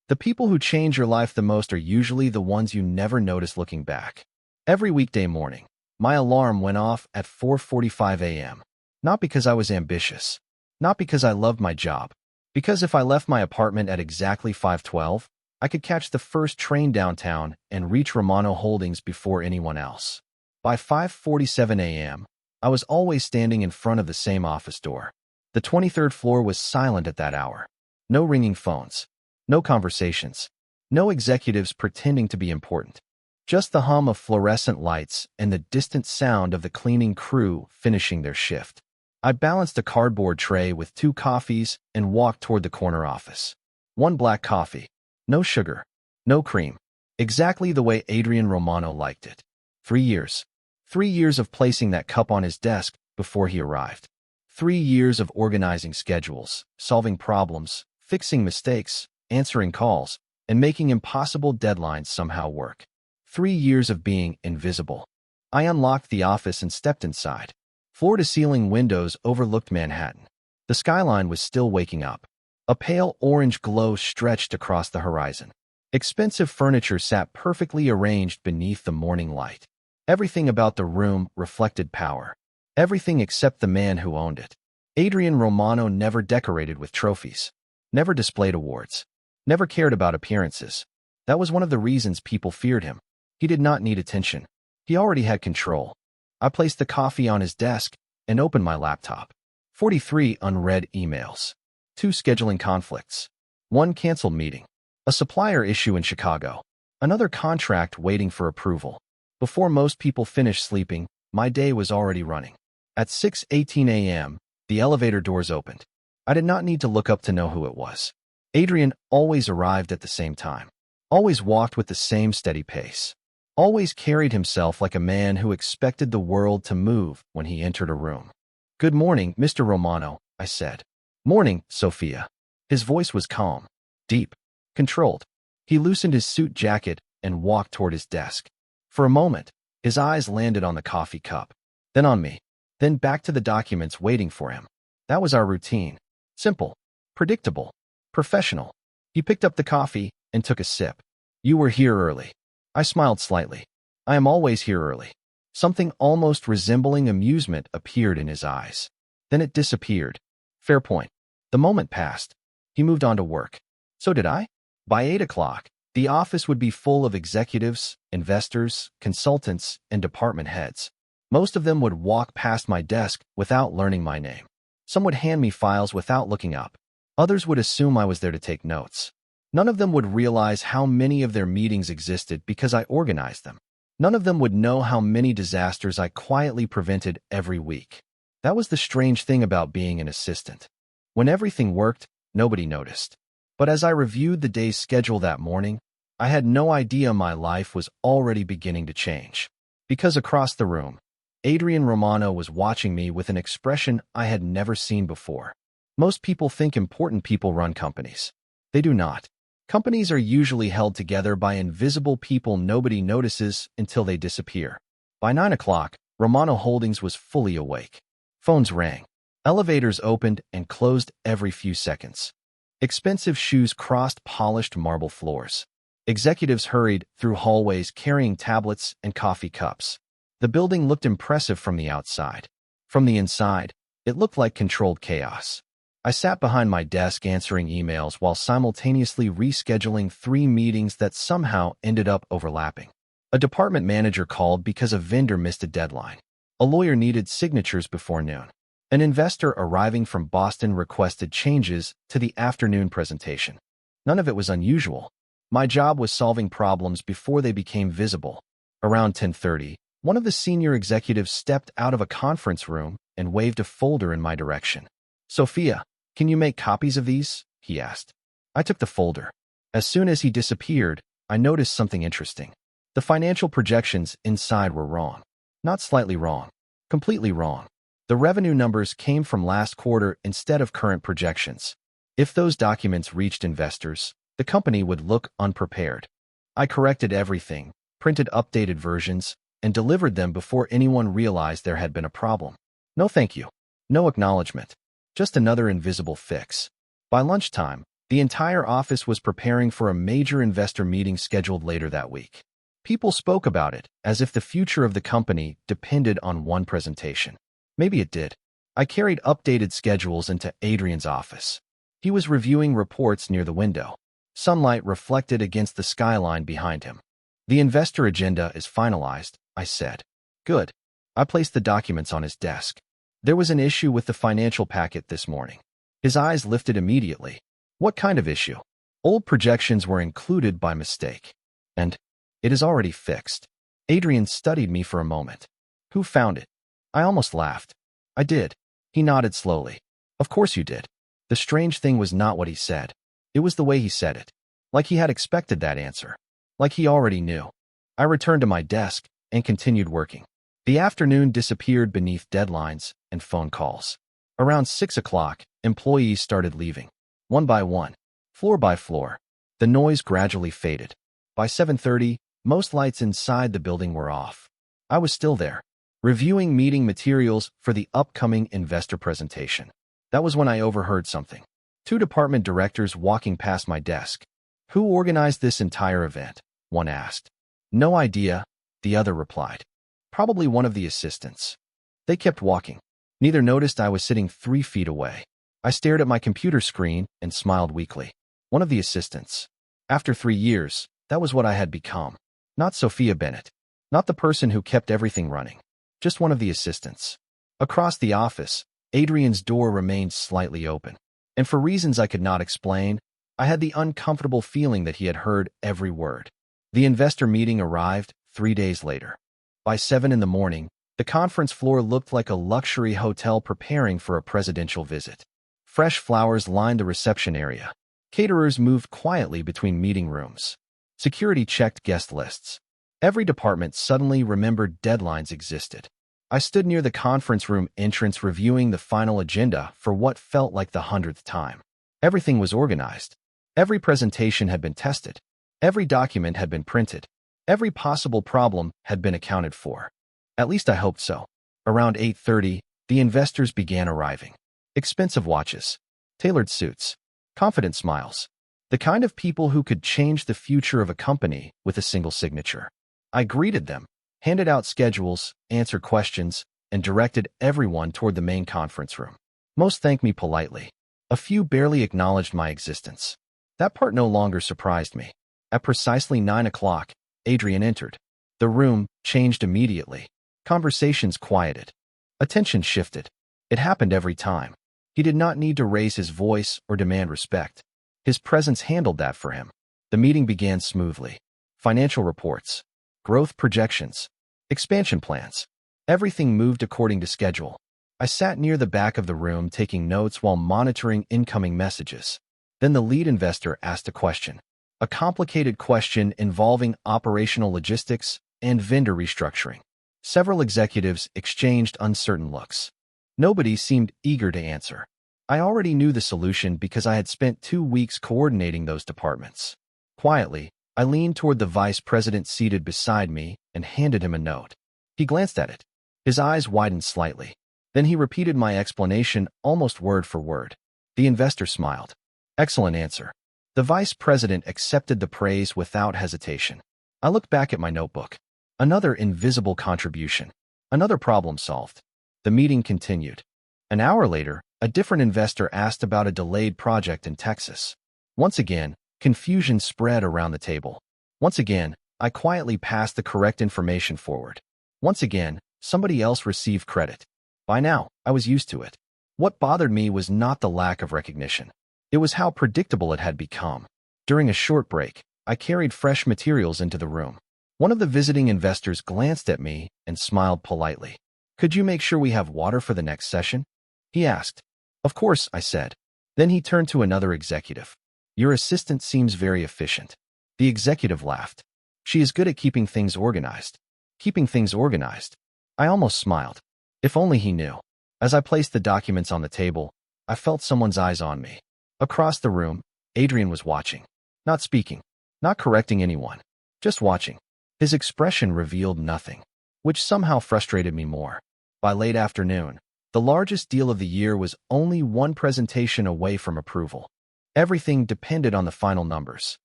The people who change your life the most are usually the ones you never notice looking back. Every weekday morning, my alarm went off at 4:45 a.m. Not because I was ambitious, not because I loved my job, because if I left my apartment at exactly 5:12, I could catch the first train downtown and reach Romano Holdings before anyone else. By 5:47 a.m., I was always standing in front of the same office door. The 23rd floor was silent at that hour. No ringing phones, no conversations, no executives pretending to be important. Just the hum of fluorescent lights and the distant sound of the cleaning crew finishing their shift. I balanced a cardboard tray with 2 coffees and walked toward the corner office. 1 black coffee. No sugar. No cream. Exactly the way Adrian Romano liked it. 3 years. 3 years of placing that cup on his desk before he arrived. 3 years of organizing schedules, solving problems, fixing mistakes, answering calls, and making impossible deadlines somehow work. 3 years of being invisible. I unlocked the office and stepped inside. Floor-to-ceiling windows overlooked Manhattan. The skyline was still waking up. A pale orange glow stretched across the horizon. Expensive furniture sat perfectly arranged beneath the morning light. Everything about the room reflected power. Everything except the man who owned it. Adrian Romano never decorated with trophies. Never displayed awards. Never cared about appearances. That was one of the reasons people feared him. He did not need attention. He already had control. I placed the coffee on his desk and opened my laptop. 43 unread emails. 2 scheduling conflicts. 1 canceled meeting. A supplier issue in Chicago. Another contract waiting for approval. Before most people finished sleeping, my day was already running. At 6:18 a.m., the elevator doors opened. I did not need to look up to know who it was. Adrian always arrived at the same time. Always walked with the same steady pace. Always carried himself like a man who expected the world to move when he entered a room. "Good morning, Mr. Romano," I said. "Morning, Sophia." His voice was calm, deep, controlled. He loosened his suit jacket and walked toward his desk. For a moment, his eyes landed on the coffee cup, then on me, then back to the documents waiting for him. That was our routine. Simple, predictable, professional. He picked up the coffee and took a sip. "You were here early." I smiled slightly. "I am always here early." Something almost resembling amusement appeared in his eyes. Then it disappeared. Fair point. The moment passed. He moved on to work. So did I. By 8 o'clock, the office would be full of executives, investors, consultants, and department heads. Most of them would walk past my desk without learning my name. Some would hand me files without looking up. Others would assume I was there to take notes. None of them would realize how many of their meetings existed because I organized them. None of them would know how many disasters I quietly prevented every week. That was the strange thing about being an assistant. When everything worked, nobody noticed. But as I reviewed the day's schedule that morning, I had no idea my life was already beginning to change. Because across the room, Adrian Romano was watching me with an expression I had never seen before. Most people think important people run companies. They do not. Companies are usually held together by invisible people nobody notices until they disappear. By 9 o'clock, Romano Holdings was fully awake. Phones rang. Elevators opened and closed every few seconds. Expensive shoes crossed polished marble floors. Executives hurried through hallways carrying tablets and coffee cups. The building looked impressive from the outside. From the inside, it looked like controlled chaos. I sat behind my desk answering emails while simultaneously rescheduling 3 meetings that somehow ended up overlapping. A department manager called because a vendor missed a deadline. A lawyer needed signatures before noon. An investor arriving from Boston requested changes to the afternoon presentation. None of it was unusual. My job was solving problems before they became visible. Around 10:30, one of the senior executives stepped out of a conference room and waved a folder in my direction. "Sophia, can you make copies of these?" he asked. I took the folder. As soon as he disappeared, I noticed something interesting. The financial projections inside were wrong. Not slightly wrong. Completely wrong. The revenue numbers came from last quarter instead of current projections. If those documents reached investors, the company would look unprepared. I corrected everything, printed updated versions, and delivered them before anyone realized there had been a problem. No thank you. No acknowledgement. Just another invisible fix. By lunchtime, The entire office was preparing for a major investor meeting scheduled later that week. People spoke about it as if the future of the company depended on one presentation. Maybe it did. I carried updated schedules into Adrian's office. He was reviewing reports near the window. Sunlight reflected against the skyline behind him. The investor agenda is finalized, I said. Good. I placed the documents on his desk. There was an issue with the financial packet this morning. His eyes lifted immediately. What kind of issue? Old projections were included by mistake. And it is already fixed. Adrian studied me for a moment. Who found it? I almost laughed. I did. He nodded slowly. Of course you did. The strange thing was not what he said. It was the way he said it. Like he had expected that answer. Like he already knew. I returned to my desk and continued working. The afternoon disappeared beneath deadlines and phone calls. Around 6 o'clock, employees started leaving. One by one, floor by floor. The noise gradually faded. By 7:30, most lights inside the building were off. I was still there, reviewing meeting materials for the upcoming investor presentation. That was when I overheard something. Two department directors walking past my desk. Who organized this entire event? One asked. No idea, the other replied. Probably one of the assistants. They kept walking. Neither noticed I was sitting 3 feet away. I stared at my computer screen and smiled weakly. One of the assistants. After 3 years, that was what I had become. Not Sophia Bennett. Not the person who kept everything running. Just one of the assistants. Across the office, Adrian's door remained slightly open. And for reasons I could not explain, I had the uncomfortable feeling that he had heard every word. The investor meeting arrived 3 days later. By 7 in the morning, the conference floor looked like a luxury hotel preparing for a presidential visit. Fresh flowers lined the reception area. Caterers moved quietly between meeting rooms. Security checked guest lists. Every department suddenly remembered deadlines existed. I stood near the conference room entrance reviewing the final agenda for what felt like the 100th time. Everything was organized. Every presentation had been tested. Every document had been printed. Every possible problem had been accounted for. At least I hoped so. Around 8:30, the investors began arriving. Expensive watches, tailored suits, confident smiles. The kind of people who could change the future of a company with a single signature. I greeted them, handed out schedules, answered questions, and directed everyone toward the main conference room. Most thanked me politely. A few barely acknowledged my existence. That part no longer surprised me. At precisely 9 o'clock, Adrian entered. The room changed immediately. Conversations quieted. Attention shifted. It happened every time. He did not need to raise his voice or demand respect. His presence handled that for him. The meeting began smoothly. Financial reports, growth projections, expansion plans. Everything moved according to schedule. I sat near the back of the room taking notes while monitoring incoming messages. Then the lead investor asked a question. A complicated question involving operational logistics and vendor restructuring. Several executives exchanged uncertain looks. Nobody seemed eager to answer. I already knew the solution because I had spent 2 weeks coordinating those departments. Quietly, I leaned toward the vice president seated beside me and handed him a note. He glanced at it. His eyes widened slightly. Then he repeated my explanation almost word for word. The investor smiled. Excellent answer. The vice president accepted the praise without hesitation. I looked back at my notebook. Another invisible contribution. Another problem solved. The meeting continued. An hour later, a different investor asked about a delayed project in Texas. Once again, confusion spread around the table. Once again, I quietly passed the correct information forward. Once again, somebody else received credit. By now, I was used to it. What bothered me was not the lack of recognition. It was how predictable it had become. During a short break, I carried fresh materials into the room. One of the visiting investors glanced at me and smiled politely. Could you make sure we have water for the next session? He asked. Of course, I said. Then he turned to another executive. Your assistant seems very efficient. The executive laughed. She is good at keeping things organized. Keeping things organized. I almost smiled. If only he knew. As I placed the documents on the table, I felt someone's eyes on me. Across the room, Adrian was watching. Not speaking. Not correcting anyone. Just watching. His expression revealed nothing, which somehow frustrated me more. By late afternoon, the largest deal of the year was only one presentation away from approval. Everything depended on the final numbers.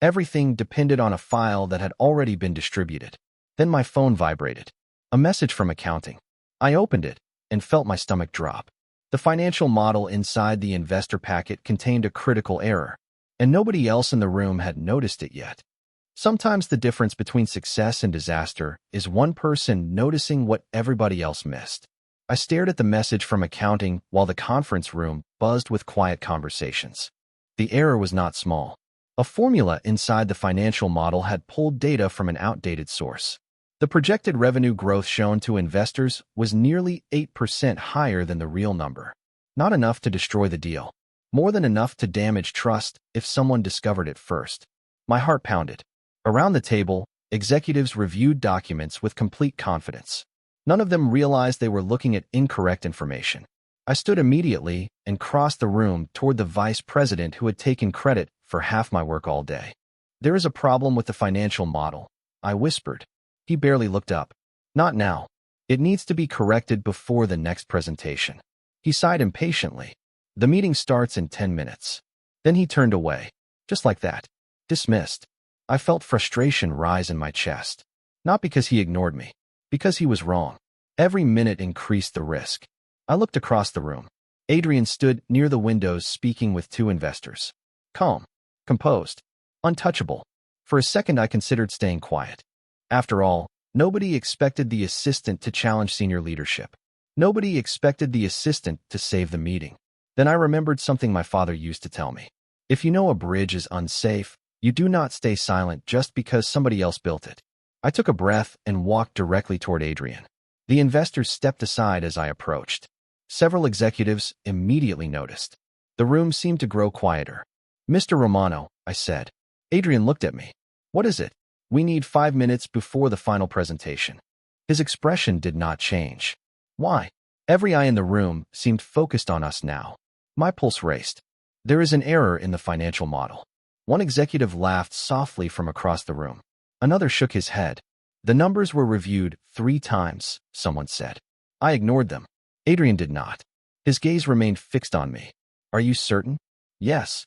Everything depended on a file that had already been distributed. Then my phone vibrated. A message from accounting. I opened it and felt my stomach drop. The financial model inside the investor packet contained a critical error, and nobody else in the room had noticed it yet. Sometimes the difference between success and disaster is one person noticing what everybody else missed. I stared at the message from accounting while the conference room buzzed with quiet conversations. The error was not small. A formula inside the financial model had pulled data from an outdated source. The projected revenue growth shown to investors was nearly 8% higher than the real number. Not enough to destroy the deal. More than enough to damage trust if someone discovered it first. My heart pounded. Around the table, executives reviewed documents with complete confidence. None of them realized they were looking at incorrect information. I stood immediately and crossed the room toward the vice president who had taken credit for half my work all day. "There is a problem with the financial model," I whispered. He barely looked up. "Not now. It needs to be corrected before the next presentation." He sighed impatiently. "The meeting starts in 10 minutes. Then he turned away. Just like that. Dismissed. I felt frustration rise in my chest. Not because he ignored me. Because he was wrong. Every minute increased the risk. I looked across the room. Adrian stood near the windows speaking with two investors. Calm. Composed. Untouchable. For a second I considered staying quiet. After all, nobody expected the assistant to challenge senior leadership. Nobody expected the assistant to save the meeting. Then I remembered something my father used to tell me. If you know a bridge is unsafe, you do not stay silent just because somebody else built it. I took a breath and walked directly toward Adrian. The investors stepped aside as I approached. Several executives immediately noticed. The room seemed to grow quieter. "Mr. Romano," I said. Adrian looked at me. "What is it?" "We need 5 minutes before the final presentation." His expression did not change. "Why?" Every eye in the room seemed focused on us now. My pulse raced. "There is an error in the financial model." One executive laughed softly from across the room. Another shook his head. "The numbers were reviewed 3 times, someone said." I ignored them. Adrian did not. His gaze remained fixed on me. "Are you certain?" "Yes."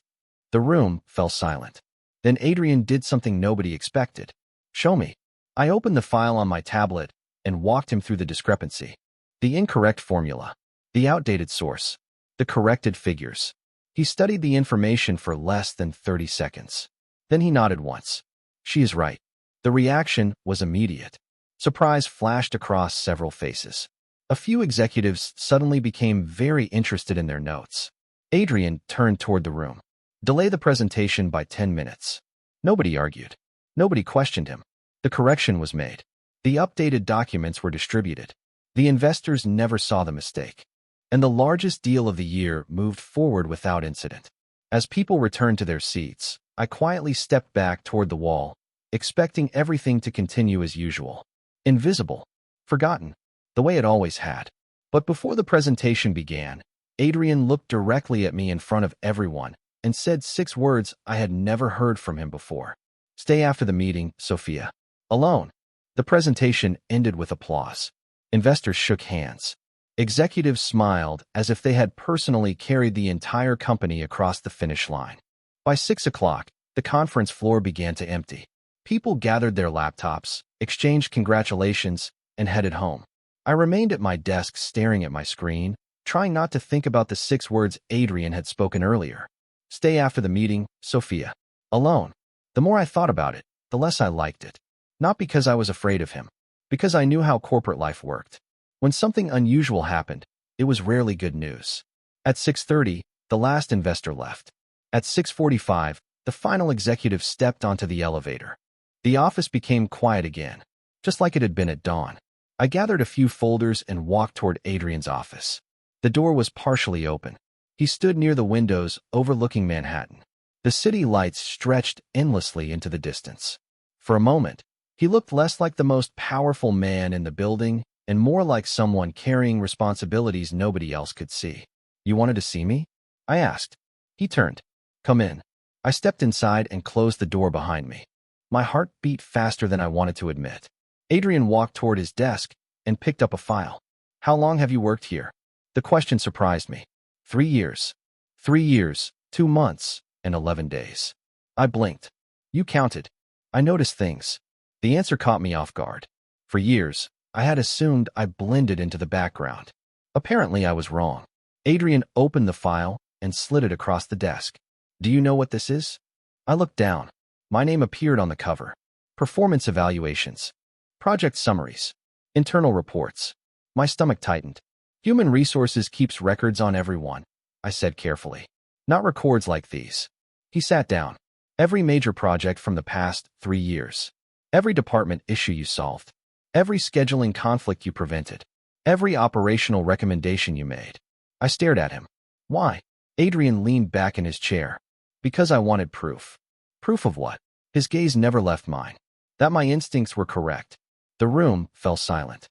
The room fell silent. Then Adrian did something nobody expected. "Show me." I opened the file on my tablet and walked him through the discrepancy. The incorrect formula. The outdated source. The corrected figures. He studied the information for less than 30 seconds. Then he nodded once. "She is right." The reaction was immediate. Surprise flashed across several faces. A few executives suddenly became very interested in their notes. Adrian turned toward the room. "Delay the presentation by 10 minutes. Nobody argued. Nobody questioned him. The correction was made. The updated documents were distributed. The investors never saw the mistake. And the largest deal of the year moved forward without incident. As people returned to their seats, I quietly stepped back toward the wall, expecting everything to continue as usual. Invisible. Forgotten. The way it always had. But before the presentation began, Adrian looked directly at me in front of everyone and said 6 words I had never heard from him before. "Stay after the meeting, Sophia." Alone. The presentation ended with applause. Investors shook hands. Executives smiled as if they had personally carried the entire company across the finish line. By 6 o'clock, the conference floor began to empty. People gathered their laptops, exchanged congratulations, and headed home. I remained at my desk staring at my screen, trying not to think about the 6 words Adrian had spoken earlier. "Stay after the meeting, Sophia." Alone. The more I thought about it, the less I liked it. Not because I was afraid of him, because I knew how corporate life worked. When something unusual happened, it was rarely good news. At 6:30, the last investor left. At 6:45, the final executive stepped onto the elevator. The office became quiet again, just like it had been at dawn. I gathered a few folders and walked toward Adrian's office. The door was partially open. He stood near the windows overlooking Manhattan. The city lights stretched endlessly into the distance. For a moment, he looked less like the most powerful man in the building and more like someone carrying responsibilities nobody else could see. "You wanted to see me?" I asked. He turned. "Come in." I stepped inside and closed the door behind me. My heart beat faster than I wanted to admit. Adrian walked toward his desk and picked up a file. "How long have you worked here?" The question surprised me. 3 years. 3 years, 2 months, and 11 days. I blinked. You counted. I noticed things. The answer caught me off guard. For years, I had assumed I blended into the background. Apparently, I was wrong. Adrian opened the file and slid it across the desk. Do you know what this is? I looked down. My name appeared on the cover. Performance evaluations. Project summaries. Internal reports. My stomach tightened. Human Resources keeps records on everyone, I said carefully. Not records like these. He sat down. Every major project from the past 3 years. Every department issue you solved. Every scheduling conflict you prevented. Every operational recommendation you made. I stared at him. Why? Adrian leaned back in his chair. Because I wanted proof. Proof of what? His gaze never left mine. That my instincts were correct. The room fell silent.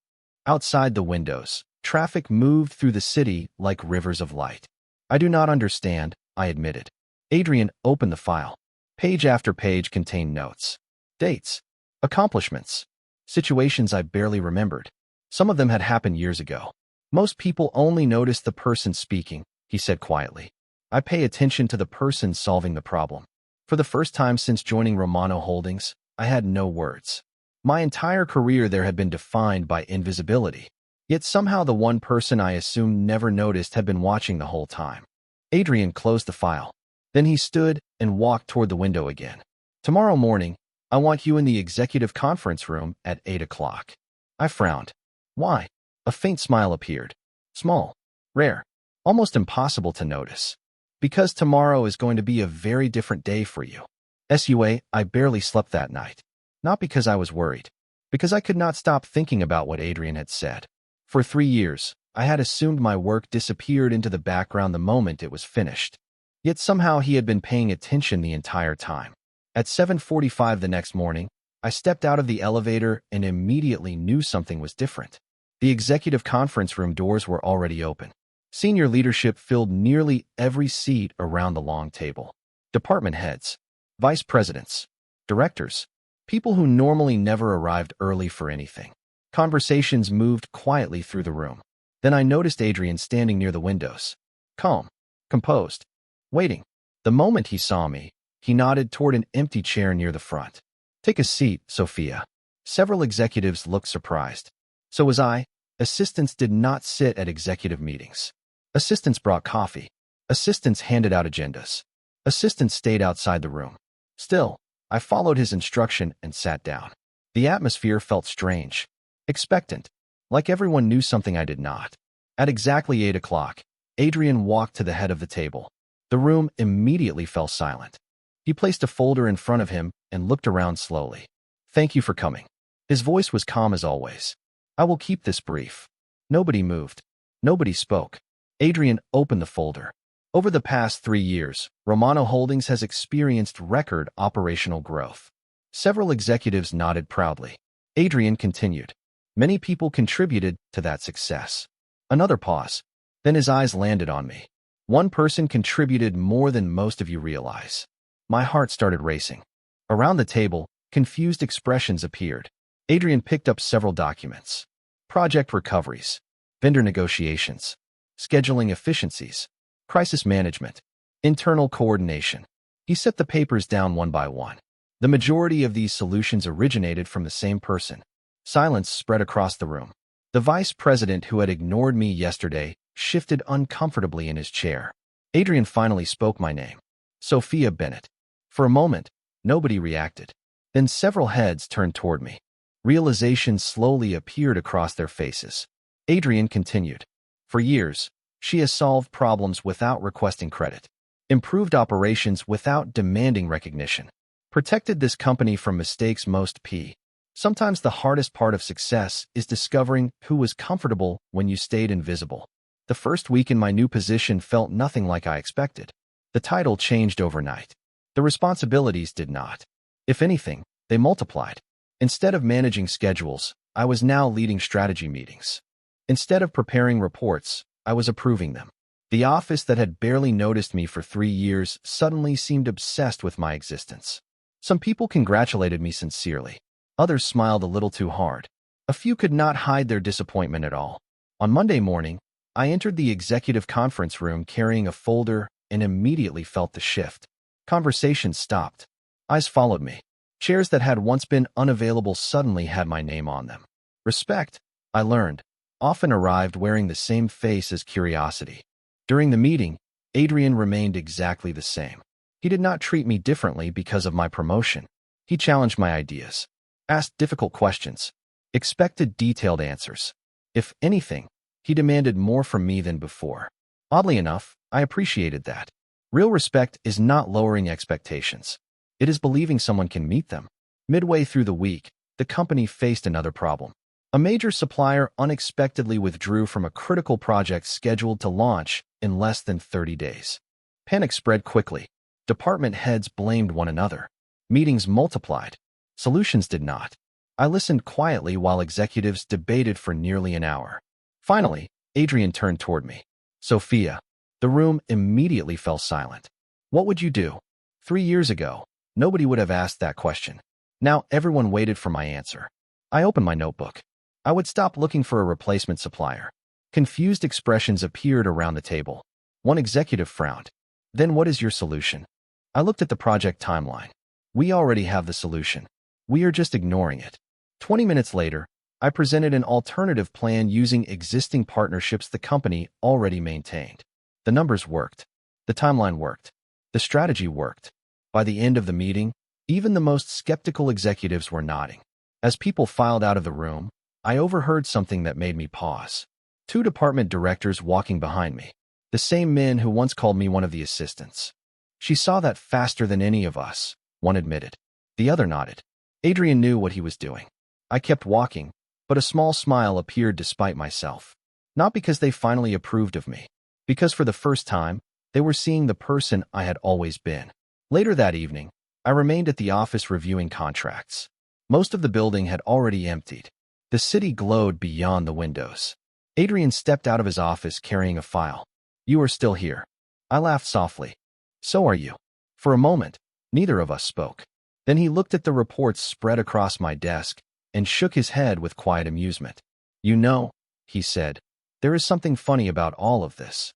Outside the windows, traffic moved through the city like rivers of light. I do not understand, I admitted. Adrian opened the file. Page after page contained notes. Dates. Accomplishments. Situations I barely remembered. Some of them had happened years ago. Most people only notice the person speaking, he said quietly. I pay attention to the person solving the problem. For the first time since joining Romano Holdings, I had no words. My entire career there had been defined by invisibility. Yet somehow the one person I assumed never noticed had been watching the whole time. Adrian closed the file. Then he stood and walked toward the window again. Tomorrow morning, I want you in the executive conference room at 8 o'clock. I frowned. Why? A faint smile appeared. Small, rare, almost impossible to notice. Because tomorrow is going to be a very different day for you. I barely slept that night. Not because I was worried. Because I could not stop thinking about what Adrian had said. For 3 years, I had assumed my work disappeared into the background the moment it was finished. Yet somehow he had been paying attention the entire time. At 7:45 the next morning, I stepped out of the elevator and immediately knew something was different. The executive conference room doors were already open. Senior leadership filled nearly every seat around the long table. Department heads, vice presidents, directors, people who normally never arrived early for anything. Conversations moved quietly through the room. Then I noticed Adrian standing near the windows. Calm, composed, waiting. The moment he saw me, he nodded toward an empty chair near the front. Take a seat, Sophia. Several executives looked surprised. So was I. Assistants did not sit at executive meetings. Assistants brought coffee. Assistants handed out agendas. Assistants stayed outside the room. Still, I followed his instruction and sat down. The atmosphere felt strange, expectant, like everyone knew something I did not. At exactly 8 o'clock, Adrian walked to the head of the table. The room immediately fell silent. He placed a folder in front of him and looked around slowly. Thank you for coming. His voice was calm as always. I will keep this brief. Nobody moved. Nobody spoke. Adrian opened the folder. Over the past 3 years, Romano Holdings has experienced record operational growth. Several executives nodded proudly. Adrian continued. Many people contributed to that success. Another pause. Then his eyes landed on me. One person contributed more than most of you realize. My heart started racing. Around the table, confused expressions appeared. Adrian picked up several documents. Project recoveries, vendor negotiations, scheduling efficiencies, crisis management, internal coordination. He set the papers down one by one. The majority of these solutions originated from the same person. Silence spread across the room. The vice president who had ignored me yesterday shifted uncomfortably in his chair. Adrian finally spoke my name. Sophia Bennett. For a moment, nobody reacted. Then several heads turned toward me. Realization slowly appeared across their faces. Adrian continued. For years, she has solved problems without requesting credit, improved operations without demanding recognition, protected this company from mistakes most p. Sometimes the hardest part of success is discovering who was comfortable when you stayed invisible. The first week in my new position felt nothing like I expected. The title changed overnight. The responsibilities did not. If anything, they multiplied. Instead of managing schedules, I was now leading strategy meetings. Instead of preparing reports, I was approving them. The office that had barely noticed me for 3 years suddenly seemed obsessed with my existence. Some people congratulated me sincerely. Others smiled a little too hard. A few could not hide their disappointment at all. On Monday morning, I entered the executive conference room carrying a folder and immediately felt the shift. Conversation stopped. Eyes followed me. Chairs that had once been unavailable suddenly had my name on them. Respect, I learned, often arrived wearing the same face as curiosity. During the meeting, Adrian remained exactly the same. He did not treat me differently because of my promotion. He challenged my ideas, asked difficult questions, expected detailed answers. If anything, he demanded more from me than before. Oddly enough, I appreciated that. Real respect is not lowering expectations. It is believing someone can meet them. Midway through the week, the company faced another problem. A major supplier unexpectedly withdrew from a critical project scheduled to launch in less than 30 days. Panic spread quickly. Department heads blamed one another. Meetings multiplied. Solutions did not. I listened quietly while executives debated for nearly an hour. Finally, Adrian turned toward me. Sophia. The room immediately fell silent. What would you do? 3 years ago, nobody would have asked that question. Now everyone waited for my answer. I opened my notebook. I would stop looking for a replacement supplier. Confused expressions appeared around the table. One executive frowned. Then what is your solution? I looked at the project timeline. We already have the solution. We are just ignoring it. 20 minutes later, I presented an alternative plan using existing partnerships the company already maintained. The numbers worked. The timeline worked. The strategy worked. By the end of the meeting, even the most skeptical executives were nodding. As people filed out of the room, I overheard something that made me pause. 2 department directors walking behind me. The same men who once called me one of the assistants. She saw that faster than any of us, one admitted. The other nodded. Adrian knew what he was doing. I kept walking, but a small smile appeared despite myself. Not because they finally approved of me. Because for the first time, they were seeing the person I had always been. Later that evening, I remained at the office reviewing contracts. Most of the building had already emptied. The city glowed beyond the windows. Adrian stepped out of his office carrying a file. You are still here. I laughed softly. So are you. For a moment, neither of us spoke. Then he looked at the reports spread across my desk and shook his head with quiet amusement. You know, he said, there is something funny about all of this.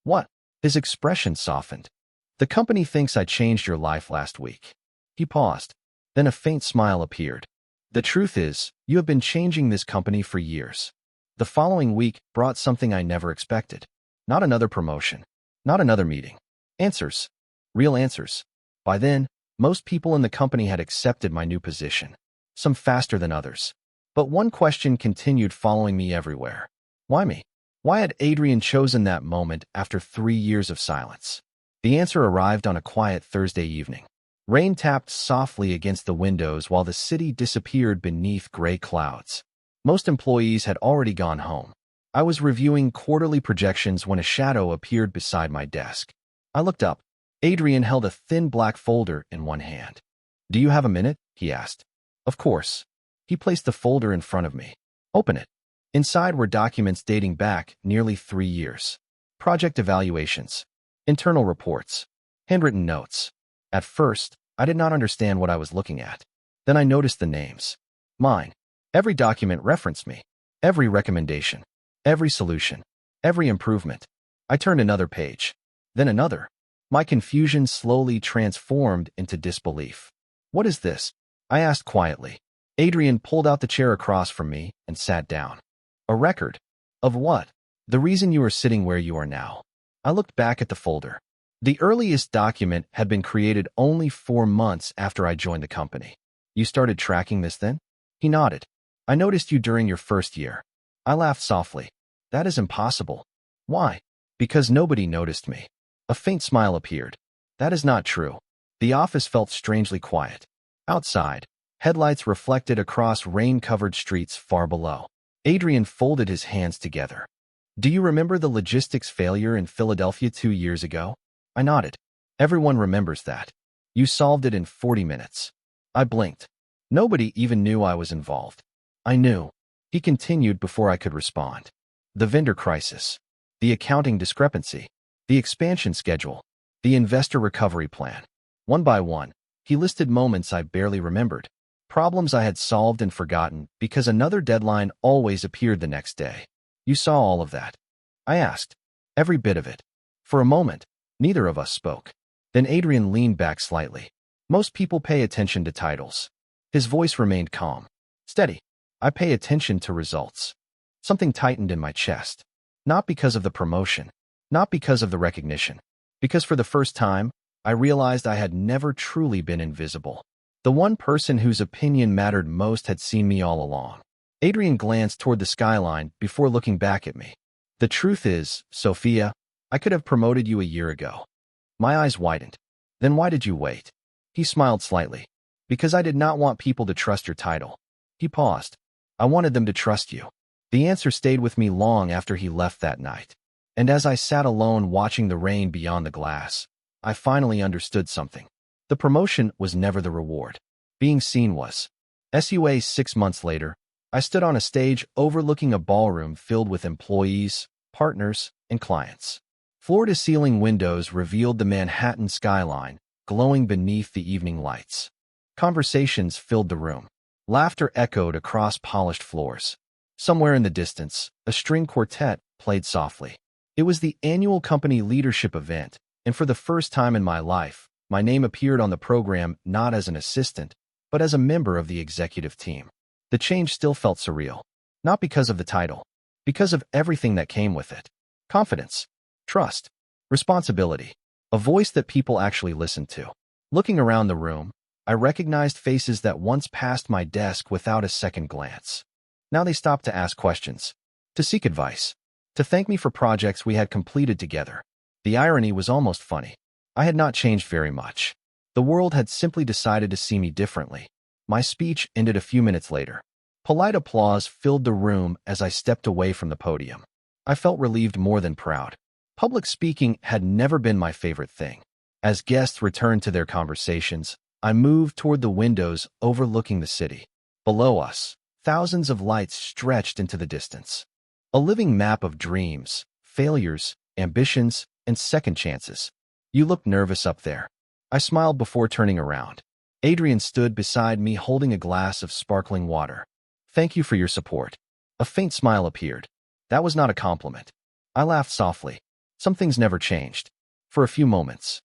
What? His expression softened. The company thinks I changed your life last week. He paused. Then a faint smile appeared. The truth is, you have been changing this company for years. The following week brought something I never expected. Not another promotion. Not another meeting. Answers. Real answers. By then, most people in the company had accepted my new position. Some faster than others. But one question continued following me everywhere. Why me? Why had Adrian chosen that moment after 3 years of silence? The answer arrived on a quiet Thursday evening. Rain tapped softly against the windows while the city disappeared beneath gray clouds. Most employees had already gone home. I was reviewing quarterly projections when a shadow appeared beside my desk. I looked up. Adrian held a thin black folder in one hand. Do you have a minute? He asked. Of course. He placed the folder in front of me. Open it. Inside were documents dating back nearly 3 years. Project evaluations. Internal reports. Handwritten notes. At first, I did not understand what I was looking at. Then I noticed the names. Mine. Every document referenced me. Every recommendation. Every solution. Every improvement. I turned another page. Then another. My confusion slowly transformed into disbelief. What is this? I asked quietly. Adrian pulled out the chair across from me and sat down. A record. Of what? The reason you are sitting where you are now. I looked back at the folder. The earliest document had been created only 4 months after I joined the company. You started tracking this then? He nodded. I noticed you during your first year. I laughed softly. That is impossible. Why? Because nobody noticed me. A faint smile appeared. That is not true. The office felt strangely quiet. Outside, headlights reflected across rain-covered streets far below. Adrian folded his hands together. Do you remember the logistics failure in Philadelphia 2 years ago? I nodded. Everyone remembers that. You solved it in 40 minutes. I blinked. Nobody even knew I was involved. I knew. He continued before I could respond. The vendor crisis. The accounting discrepancy. The expansion schedule. The investor recovery plan. One by one, he listed moments I barely remembered. Problems I had solved and forgotten because another deadline always appeared the next day. You saw all of that. I asked. Every bit of it. For a moment, neither of us spoke. Then Adrian leaned back slightly. Most people pay attention to titles. His voice remained calm. Steady. I pay attention to results. Something tightened in my chest. Not because of the promotion. Not because of the recognition. Because for the first time, I realized I had never truly been invisible. The one person whose opinion mattered most had seen me all along. Adrian glanced toward the skyline before looking back at me. The truth is, Sophia, I could have promoted you a year ago. My eyes widened. Then why did you wait? He smiled slightly. Because I did not want people to trust your title. He paused. I wanted them to trust you. The answer stayed with me long after he left that night. And as I sat alone watching the rain beyond the glass, I finally understood something. The promotion was never the reward. Being seen was. SUA 6 months later, I stood on a stage overlooking a ballroom filled with employees, partners, and clients. Floor-to-ceiling windows revealed the Manhattan skyline, glowing beneath the evening lights. Conversations filled the room. Laughter echoed across polished floors. Somewhere in the distance, a string quartet played softly. It was the annual company leadership event, and for the first time in my life, my name appeared on the program not as an assistant, but as a member of the executive team. The change still felt surreal. Not because of the title, because of everything that came with it. Confidence, trust, responsibility, a voice that people actually listened to. Looking around the room, I recognized faces that once passed my desk without a second glance. Now they stopped to ask questions, to seek advice, to thank me for projects we had completed together. The irony was almost funny. I had not changed very much. The world had simply decided to see me differently. My speech ended a few minutes later. Polite applause filled the room as I stepped away from the podium. I felt relieved more than proud. Public speaking had never been my favorite thing. As guests returned to their conversations, I moved toward the windows overlooking the city. Below us, thousands of lights stretched into the distance. A living map of dreams, failures, ambitions, and second chances. You looked nervous up there. I smiled before turning around. Adrian stood beside me holding a glass of sparkling water. Thank you for your support. A faint smile appeared. That was not a compliment. I laughed softly. Some things never changed. For a few moments,